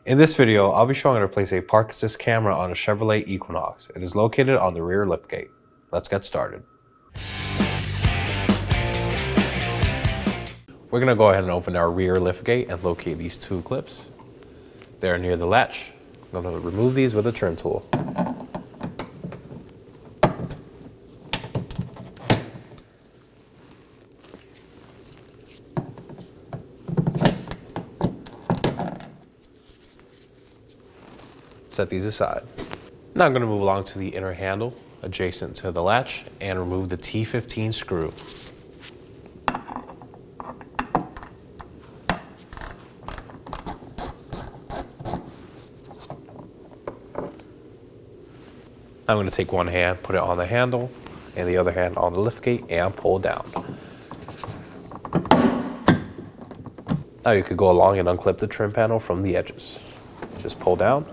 In this video, I'll be showing how to place a park assist camera on a Chevrolet Equinox. It is located on the rear liftgate. Let's get started. We're going to go ahead and open our rear liftgate and locate these two clips. They're near the latch. I'm going to remove these with a trim tool. Set these aside. Now I'm going to move along to the inner handle adjacent to the latch and remove the T15 screw. I'm going to take one hand, put it on the handle, and the other hand on the liftgate and pull down. Now you could go along and unclip the trim panel from the edges. Just pull down.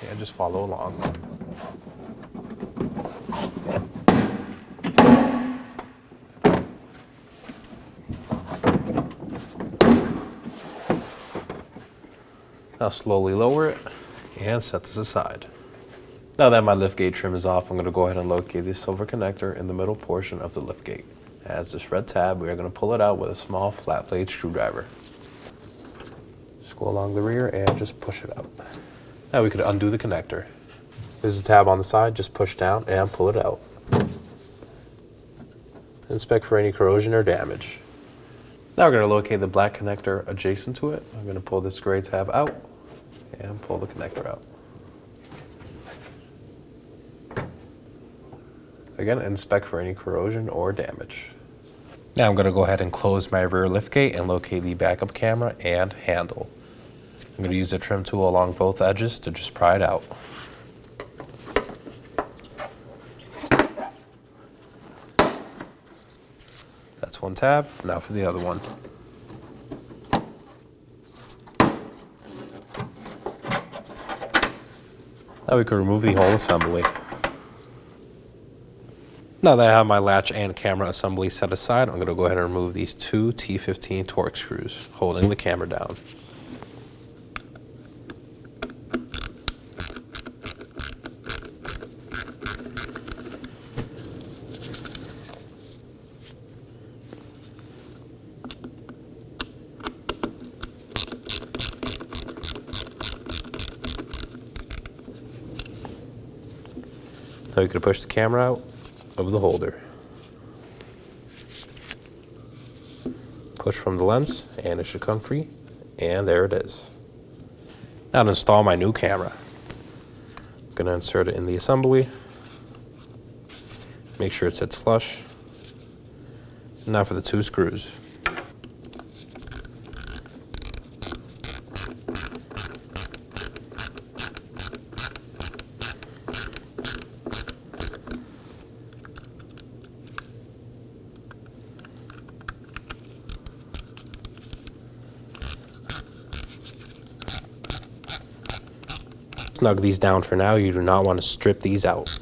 And just follow along. Now slowly lower it and set this aside. Now that my liftgate trim is off, I'm going to go ahead and locate the silver connector in the middle portion of the liftgate. It has this red tab. We are going to pull it out with a small flat blade screwdriver. Just go along the rear and just push it out. Now we could undo the connector. There's a tab on the side, just push down and pull it out. Inspect for any corrosion or damage. Now we're going to locate the black connector adjacent to it. I'm going to pull this gray tab out and pull the connector out. Again, inspect for any corrosion or damage. Now I'm going to go ahead and close my rear liftgate and locate the backup camera and handle. I'm going to use a trim tool along both edges to just pry it out. That's one tab. Now for the other one. Now we can remove the whole assembly. Now that I have my latch and camera assembly set aside, I'm going to go ahead and remove these two T15 Torx screws holding the camera down. Now you can push the camera out of the holder. Push from the lens and it should come free, and there it is. Now to install my new camera. I'm going to insert it in the assembly. Make sure it sits flush. Now for the two screws. Snug these down for now. You do not want to strip these out.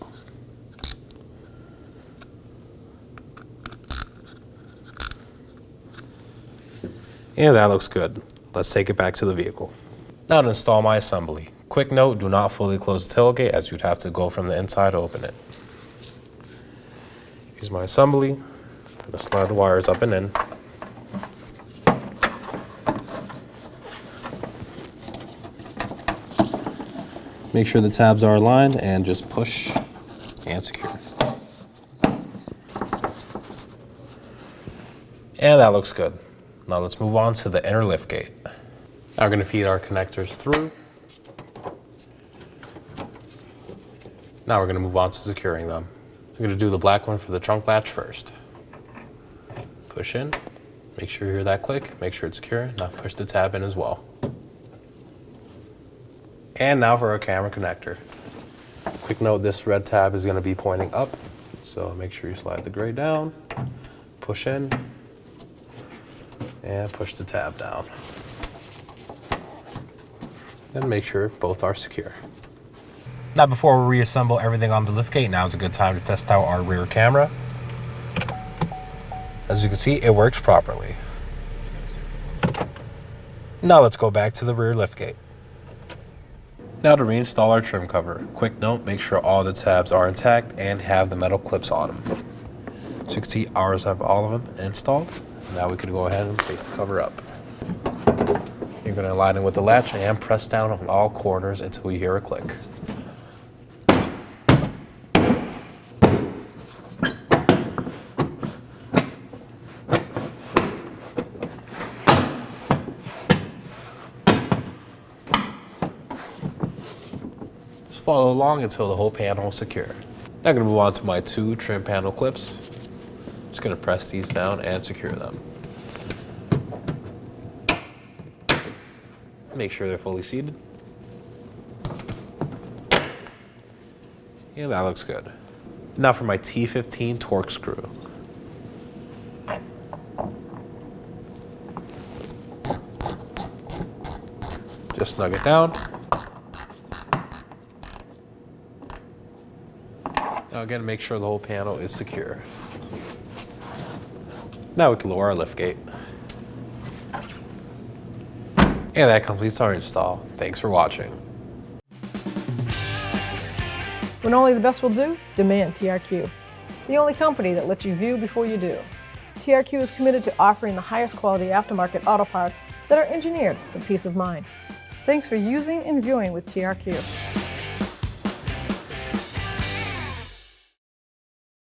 And that looks good. Let's take it back to the vehicle. Now to install my assembly. Quick note, do not fully close the tailgate as you'd have to go from the inside to open it. Here's my assembly. I'm going to slide the wires up and in. Make sure the tabs are aligned and just push and secure. And that looks good. Now let's move on to the inner liftgate. Now we're going to feed our connectors through. Now we're going to move on to securing them. I'm going to do the black one for the trunk latch first. Push in. Make sure you hear that click. Make sure it's secure. Now push the tab in as well. And now for our camera connector. Quick note, this red tab is going to be pointing up, so make sure you slide the gray down, push in, and push the tab down. And make sure both are secure. Now before we reassemble everything on the liftgate, now is a good time to test out our rear camera. As you can see, it works properly. Now let's go back to the rear liftgate. Now to reinstall our trim cover. Quick note, make sure all the tabs are intact and have the metal clips on them. So you can see ours have all of them installed. Now we can go ahead and place the cover up. You're going to align it with the latch and press down on all corners until you hear a click. Follow along until the whole panel is secure. Now I'm going to move on to my 2 trim panel clips. Just going to press these down and secure them. Make sure they're fully seated. And that looks good. Now for my T15 Torx screw. Just snug it down. Now again, make sure the whole panel is secure. Now we can lower our liftgate. And that completes our install. Thanks for watching. When only the best will do, demand TRQ. The only company that lets you view before you do. TRQ is committed to offering the highest quality aftermarket auto parts that are engineered for peace of mind. Thanks for using and viewing with TRQ.